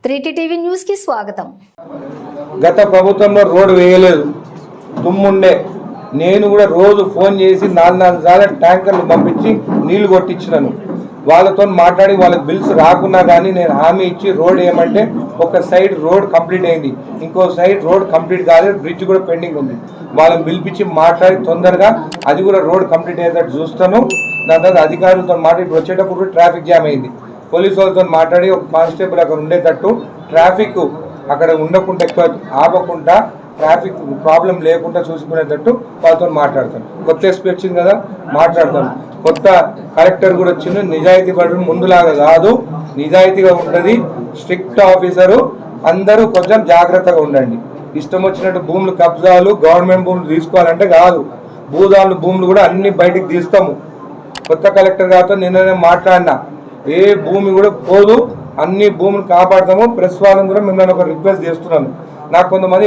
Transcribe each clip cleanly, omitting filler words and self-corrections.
3T TV news కి స్వాగతం. గత ప్రభుత్వంలో రోడ్డు వేయలేదు, తుమ్ముండే. నేను కూడా రోజు ఫోన్ చేసి 4 సార్లు ట్యాంకర్లు పంపించి నీళ్లు కొట్టించినాను. వాళ్ళతో మాట్లాడి వాళ్ళకి బిల్స్ రాకున్నా కానీ నేను హామీ ఇచ్చి రోడ్ వేయమంటే ఒక సైడ్ రోడ్ కంప్లీట్ అయింది, ఇంకో సైడ్ రోడ్ కంప్లీట్ కాలేదు, బ్రిడ్జ్ కూడా పెండింగ్ ఉంది. వాళ్ళని పిలిపించి మాట్లాడి తొందరగా అది కూడా రోడ్ కంప్లీట్ అయ్యేటట్టు చూస్తాను. దాని తర్వాత అధికారులతో మాట్లాడి వచ్చేటప్పుడు ట్రాఫిక్ జామ్ అయింది. పోలీసు వాళ్ళతో మాట్లాడి ఒక కానిస్టేబుల్ అక్కడ ఉండేటట్టు ట్రాఫిక్ అక్కడ ఉండకుండా ఎక్కువ ఆపకుండా ట్రాఫిక్ ప్రాబ్లం లేకుండా చూసుకునేటట్టు వాళ్ళతో మాట్లాడతాను. కొత్త ఎస్పీ వచ్చింది కదా, మాట్లాడతాను. కొత్త కలెక్టర్ కూడా వచ్చింది. నిజాయితీ పడడం ముందులాగా కాదు, నిజాయితీగా ఉంటుంది. స్ట్రిక్ట్ ఆఫీసరు, అందరూ కొంచెం జాగ్రత్తగా ఉండండి. ఇష్టం వచ్చినట్టు భూములు కబ్జాలు గవర్నమెంట్ భూములు తీసుకోవాలంటే కాదు, భూదాములు భూములు కూడా అన్ని బయటికి తీస్తాము. కొత్త కలెక్టర్ గారితో నిన్ననే మాట్లాడినా, ఏ భూమి కూడా పోదు, అన్ని భూములు కాపాడతాము. ప్రెస్ వాళ్ళని కూడా మిమ్మల్ని ఒక రిక్వెస్ట్ చేస్తున్నాను. నాకు కొంతమంది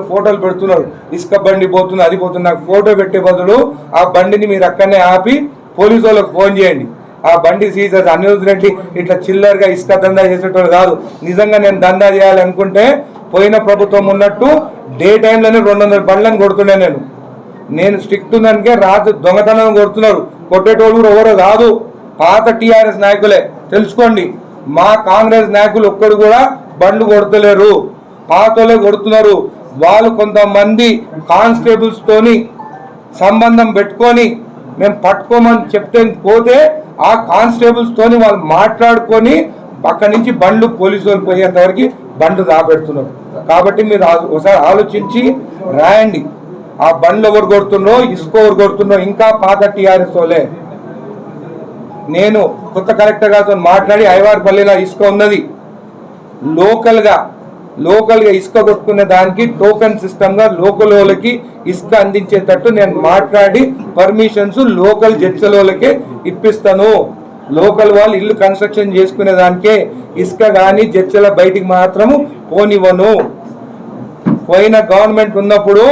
ఫోటోలు పెడుతున్నారు, ఇసుక బండి పోతుంది, అది పోతుంది. నాకు ఫోటో పెట్టే బదులు ఆ బండిని మీరు అక్కడనే ఆపి పోలీసు వాళ్ళకి ఫోన్ చేయండి. ఆ బండి సీజ్ అది అనిరుద్ రెడ్డి ఇట్లా చిల్లరగా ఇసుక దందా చేసేటోళ్ళు కాదు. నిజంగా నేను దందా చేయాలనుకుంటే పోయిన ప్రభుత్వం ఉన్నట్టు డే టైంలోనే 200 బండ్లను కొడుతుండే. నేను స్ట్రిక్ట్ ఉందనికే రాత్రి దొంగతనం కొడుతున్నారు. కొట్టేటోళ్ళు కూడా ఎవరో కాదు, పాత టీఆర్ఎస్ నాయకులే. తెలుసుకోండి, మా కాంగ్రెస్ నాయకులు ఒక్కడు కూడా బండ్లు కొడతలేరు, పాతోలే కొడుతున్నారు. వాళ్ళు కొంతమంది కానిస్టేబుల్స్ తోని సంబంధం పెట్టుకొని మేము పట్టుకోమని చెప్తే పోతే ఆ కానిస్టేబుల్స్ తోని వాళ్ళు మాట్లాడుకొని అక్కడి నుంచి బండ్లు పోలీసు వాళ్ళు పోయేంత వరకు బండ్లు రాబెడుతున్నారు. కాబట్టి మీరు ఒకసారి ఆలోచించి రాయండి, ఆ బండ్లు ఎవరు కొడుతున్నారో, ఇసుక ఎవరు కొడుతున్నారో. ఇంకా పాత టీఆర్ఎస్ వాళ్ళే. నేను కొత్త కలెక్టర్ గారితో మాట్లాడి ఐవార్పల్లిలో ఇసుక ఉన్నది, లోకల్గా ఇసుక కొట్టుకునే దానికి టోకెన్ సిస్టమ్గా లోకల్ వాళ్ళకి ఇసుక అందించేటట్టు నేను మాట్లాడి పర్మిషన్స్ లోకల్ జడ్చలకే ఇప్పిస్తాను. లోకల్ వాళ్ళు ఇల్లు కన్స్ట్రక్షన్ చేసుకునే దానికే ఇసుక కానీ జడ్చల బయటికి మాత్రము పోనివ్వను. పోయిన గవర్నమెంట్ ఉన్నప్పుడు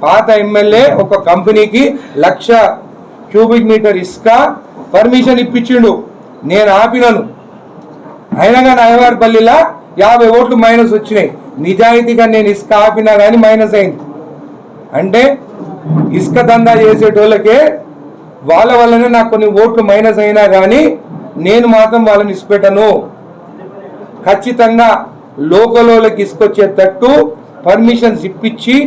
పాత ఎమ్మెల్యే ఒక కంపెనీకి 1,00,000 క్యూబిక్ మీటర్ ఇసుక పర్మిషన్ ఇప్పించిండు, నేను ఆపినాను. అయినా కానీ ఐవార్పల్లిలో 50 ఓట్లు మైనస్ వచ్చినాయి. నిజాయితీగా నేను ఇసుక ఆపినా కానీ మైనస్ అయింది. అంటే ఇసుక దందా చేసేటోళ్ళకే వాళ్ళ వల్లనే నాకు కొన్ని ఓట్లు మైనస్ అయినా కానీ నేను మాత్రం వాళ్ళని ఇసుపెట్టను. ఖచ్చితంగా లోకల్ వాళ్ళకి ఇసుకొచ్చేటట్టు పర్మిషన్స్ ఇప్పించి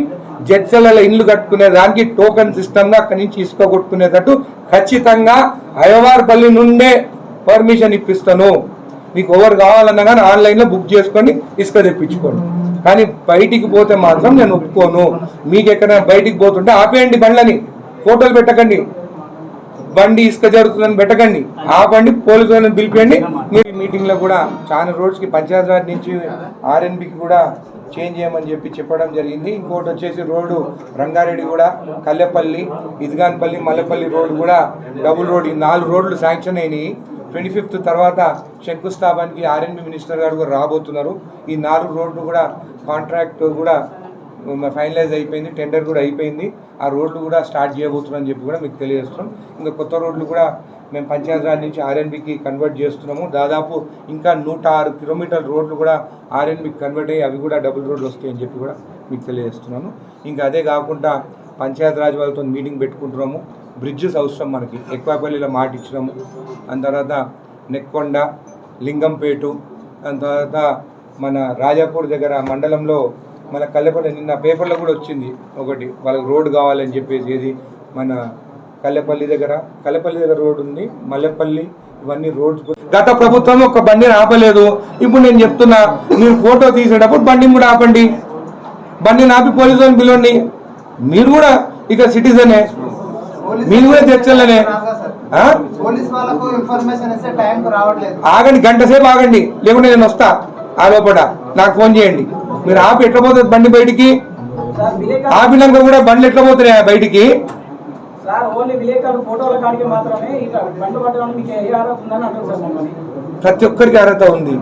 జడ్చల ఇండ్లు కట్టుకునే దానికి టోకెన్ సిస్టమ్గా అక్కడి నుంచి ఇసుక కొట్టుకునేటట్టు ఖచ్చితంగా ఐవార్పల్లి నుండే పర్మిషన్ ఇప్పిస్తాను. మీకు ఎవరు కావాలన్నా కానీ ఆన్లైన్లో బుక్ చేసుకొని ఇసుక తెప్పించుకోండి. కానీ బయటికి పోతే మాత్రం నేను ఒప్పుకోను. మీకు ఎక్కడైనా బయటికి పోతుంటే ఆపేయండి, బండ్లని ఫోటోలు పెట్టకండి, బండి ఇసుక జరుగుతుందని పెట్టకండి, ఆపండి, పోలీసు వాళ్ళని పిలిపియండి. మీరు మీటింగ్లో కూడా చాలా రోడ్స్కి పంచాయతీరాజ్ నుంచి ఆర్ఎన్బికి కూడా చేంజ్ చేయమని చెప్పడం జరిగింది. ఇంకోటి వచ్చేసి రోడ్డు రంగారెడ్డి కూడా, కల్లెపల్లి, ఇదిగాన్పల్లి, మల్లెపల్లి రోడ్డు కూడా డబుల్ రోడ్, ఈ 4 రోడ్లు శాంక్షన్ అయినాయి. 25th తర్వాత శంకుస్థాపనకి ఆర్ఎన్బి మినిస్టర్ గారు కూడా రాబోతున్నారు. ఈ 4 రోడ్లు కూడా కాంట్రాక్ట్ కూడా ఫైనలైజ్ అయిపోయింది, టెండర్ కూడా అయిపోయింది. ఆ రోడ్లు కూడా స్టార్ట్ చేయబోతున్నామని చెప్పి కూడా మీకు తెలియజేస్తున్నాం. ఇంకా కొత్త రోడ్లు కూడా మేము పంచాయతీరాజ్ నుంచి ఆర్ఎన్బికి కన్వర్ట్ చేస్తున్నాము. దాదాపు ఇంకా 106 కిలోమీటర్ల రోడ్లు కూడా ఆర్ఎన్బికి కన్వర్ట్ అయ్యి అవి కూడా డబుల్ రోడ్లు వస్తాయని చెప్పి కూడా మీకు తెలియజేస్తున్నాను. ఇంకా అదే కాకుండా పంచాయతీరాజ్ వాళ్ళతో మీటింగ్ పెట్టుకుంటున్నాము. బ్రిడ్జెస్ అవసరం మనకి. ఎక్వాపల్లిలో మాట ఇచ్చినాము, దాని తర్వాత నెక్కొండ, లింగంపేటు, దాని తర్వాత మన రాజాపూర్ దగ్గర మండలంలో మన కల్లెపల్లి, నిన్న పేపర్లో కూడా వచ్చింది ఒకటి, వాళ్ళకి రోడ్డు కావాలని చెప్పేసి. ఏది మన కల్లెపల్లి దగ్గర రోడ్డు ఉంది, మల్లెపల్లి, ఇవన్నీ రోడ్స్. గత ప్రభుత్వం ఒక బండిని ఆపలేదు. ఇప్పుడు నేను చెప్తున్నా, మీరు ఫోటో తీసేటప్పుడు బండిని కూడా ఆపండి, బండిని ఆపి పోలీసు వాళ్ళని పిలవండి. మీరు కూడా ఇక సిటిజనే, మీరు కూడా తెచ్చలనే. ఆగండి, గంట సేపు ఆగండి, లేకుంటే నేను వస్తా. ఆ లోపల నాకు ఫోన్ చేయండి. మీరు ఆపి ఎట్లా పోతుంది బండి బయటికి? ఆపినాక కూడా బండ్లు ఎట్లా పోతున్నాయి బయటికి? ప్రతి ఒక్కరికి అర్హత ఉంది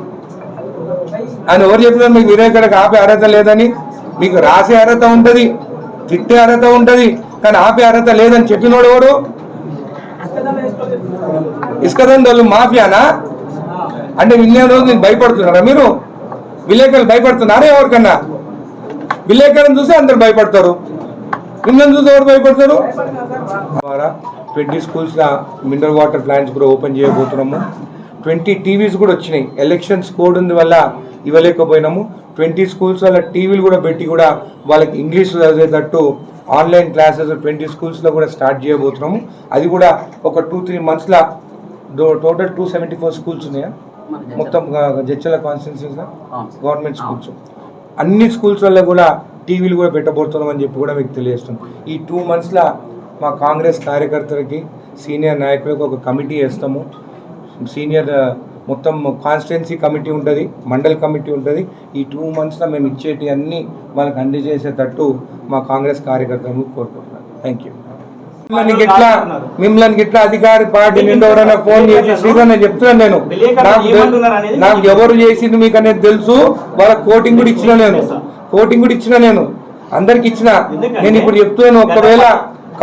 అని ఎవరు చెప్తున్నారు? మీకు విలేకరులకు ఆపే అర్హత లేదని. మీకు రాసే అర్హత ఉంటుంది, తిట్టే అర్హత ఉంటుంది, కానీ ఆపే అర్హత లేదని చెప్పినోడు ఎవడు? ఇసుక దందలు మాఫియానా? అంటే వినే రోజు నేను భయపడుతున్నారా మీరు? విలేకరులు భయపడుతున్నారే ఎవరికన్నా? విలేకరులను చూసి అందరు భయపడతారు, మిమ్మల్ని చూసి ఎవరు భయపడతారు? ద్వారా 20 స్కూల్స్లో మినరల్ వాటర్ ప్లాంట్స్ కూడా ఓపెన్ చేయబోతున్నాము. 20 టీవీస్ కూడా వచ్చినాయి. ఎలక్షన్స్ కోడ్ ఉంది వల్ల ఇవ్వలేకపోయినాము. 20 స్కూల్స్ వల్ల టీవీలు కూడా పెట్టి కూడా వాళ్ళకి ఇంగ్లీష్ చదివేటట్టు ఆన్లైన్ క్లాసెస్ 20 స్కూల్స్లో కూడా స్టార్ట్ చేయబోతున్నాము. అది కూడా ఒక 2-3 మంత్స్లో టోటల్ 274 స్కూల్స్ ఉన్నాయా మొత్తం జడ్చర్ల కాన్స్టిట్యున్సీస్లో గవర్నమెంట్ స్కూల్స్. అన్ని స్కూల్స్ వల్ల కూడా టీవీలు కూడా పెట్టబోతున్నాం అని చెప్పి కూడా మీకు తెలియజేస్తున్నాం. ఈ 2 మంత్స్లో మా కాంగ్రెస్ కార్యకర్తలకి సీనియర్ నాయకులకు ఒక కమిటీ వేస్తాము. సీనియర్ మొత్తం కాన్స్టిట్యున్సీ కమిటీ ఉంటుంది, మండల్ కమిటీ ఉంటుంది. ఈ 2 మంత్స్లో మేము ఇచ్చేటి అన్నీ వాళ్ళకి అందజేసేటట్టు మా కాంగ్రెస్ కార్యకర్తలను కోరుకుంటున్నాను. Thank you. మిమ్మల్ని గిట్లా అధికారి పార్టీ నుండి ఎవరైనా ఫోన్ చేసి శ్రీధర్ నేను చెప్తున్నాను, నేను నాకు ఎవరు చేసింది మీకు అనేది తెలుసు. వాళ్ళ కోటింగ్ కూడా ఇచ్చిన నేను అందరికి ఇచ్చిన. నేను ఇప్పుడు చెప్తున్నాను, ఒకవేళ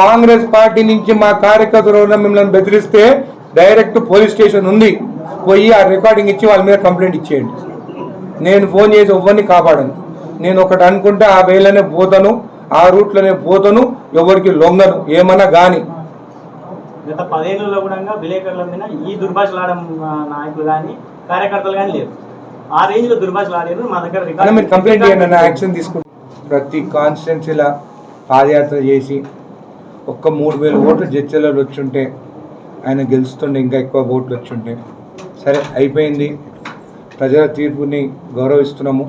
కాంగ్రెస్ పార్టీ నుంచి మా కార్యకర్తలు మిమ్మల్ని బెదిరిస్తే డైరెక్ట్ పోలీస్ స్టేషన్ ఉంది, పోయి ఆ రికార్డింగ్ ఇచ్చి వాళ్ళ మీద కంప్లైంట్ ఇచ్చేయండి. నేను ఫోన్ చేసి ఎవరిని కాపాడను. నేను ఒకటి అనుకుంటే ఆ వేళనే పోతాను, ఆ రూట్లోనే పోతాను, ఎవరికి లొంగను ఏమన్నా కానీ. గత 10 ఏళ్లలో కూడా విలేకరుల మీద ఈ దుర్భాషలాడడం నాయకులు కానీ కార్యకర్తలు కానీ లేరు. ఆ రేంజ్లో దుర్భాషలాడారు. మా దగ్గర మీరు కంప్లైంట్ చేయండి, యాక్షన్ తీసుకుంటాం. ప్రతి కాన్స్టిట్యున్సీలా పాదయాత్ర చేసి ఒక్క 3,000 ఓట్లు జడ్చర్లలో వచ్చుంటే ఆయన గెలుస్తుండే, ఇంకా ఎక్కువ ఓట్లు వచ్చుంటే. సరే అయిపోయింది, ప్రజల తీర్పుని గౌరవిస్తున్నాము.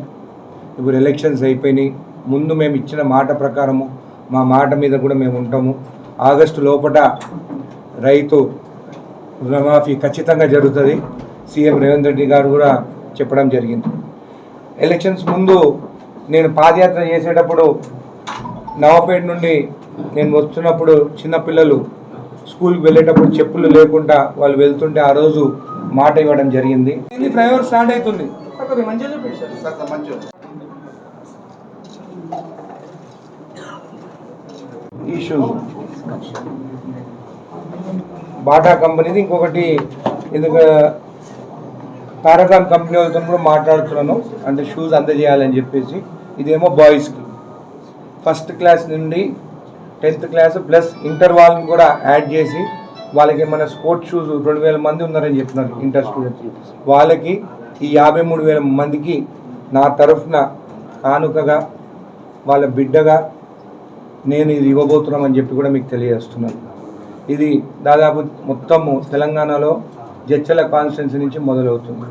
ఇప్పుడు ఎలక్షన్స్ అయిపోయినాయి. ముందు మేము ఇచ్చిన మాట ప్రకారము మా మాట మీద కూడా మేము ఉంటాము. ఆగస్టు లోపల రైతు రుణమాఫీ ఖచ్చితంగా జరుగుతుంది. సీఎం రేవంత్ రెడ్డి గారు కూడా చెప్పడం జరిగింది. ఎలక్షన్స్ ముందు నేను పాదయాత్ర చేసేటప్పుడు నవాపేట నుండి నేను వస్తున్నప్పుడు చిన్నపిల్లలు స్కూల్కి వెళ్ళేటప్పుడు చెప్పులు లేకుండా వాళ్ళు వెళ్తుంటే ఆ రోజు మాట ఇవ్వడం జరిగింది. ఫ్లైఓవర్ స్టార్ట్ అవుతుంది. ఈ షూస్ బాటా కంపెనీది, ఇంకొకటి ఎందుకు పారాగాన్ కంపెనీ వాళ్ళతో కూడా మాట్లాడుతున్నాను, అంటే షూస్ అందజేయాలని చెప్పేసి. ఇదేమో బాయ్స్కి 1st క్లాస్ నుండి 10th క్లాస్ ప్లస్ ఇంటర్ వాళ్ళని కూడా యాడ్ చేసి వాళ్ళకి మన స్పోర్ట్స్ షూస్ 2,000 మంది ఉన్నారని చెప్తున్నారు ఇంటర్ స్టూడెంట్స్. వాళ్ళకి ఈ 53,000 మందికి నా తరఫున కానుకగా వాళ్ళ బిడ్డగా నేను ఇది ఇవ్వబోతున్నామని చెప్పి కూడా మీకు తెలియజేస్తున్నాను. ఇది దాదాపు మొత్తము తెలంగాణలో జడ్చర్ల కాన్స్టిట్యున్సీ నుంచి మొదలవుతుంది.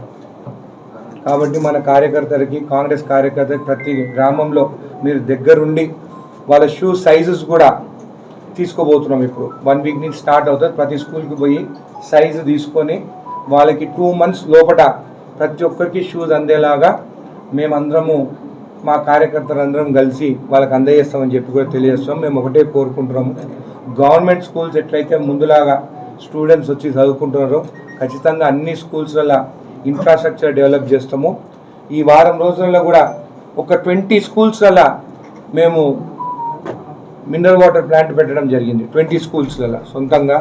కాబట్టి మన కార్యకర్తలకి, కాంగ్రెస్ కార్యకర్తలకి ప్రతి గ్రామంలో మీరు దగ్గరుండి వాళ్ళ షూ సైజెస్ కూడా తీసుకోబోతున్నాం. ఇప్పుడు 1 వీక్ నుంచి స్టార్ట్ అవుతుంది. ప్రతి స్కూల్కి పోయి సైజు తీసుకొని వాళ్ళకి 2 మంత్స్ లోపల ప్రతి ఒక్కరికి షూస్ అందేలాగా మేమందరము మా కార్యకర్తలందరం కలిసి వాళ్ళకి అందజేస్తామని చెప్పి కూడా తెలియజేస్తాం. మేము ఒకటే కోరుకుంటున్నాము, గవర్నమెంట్ స్కూల్స్ ఎట్లయితే ముందులాగా స్టూడెంట్స్ వచ్చి చదువుకుంటున్నారో ఖచ్చితంగా అన్ని స్కూల్స్లలో ఇన్ఫ్రాస్ట్రక్చర్ డెవలప్ చేస్తాము. ఈ వారం రోజుల్లో కూడా ఒక 20 స్కూల్స్లలో మేము మినరల్ వాటర్ ప్లాంట్ పెట్టడం జరిగింది. 20 స్కూల్స్లలో సొంతంగా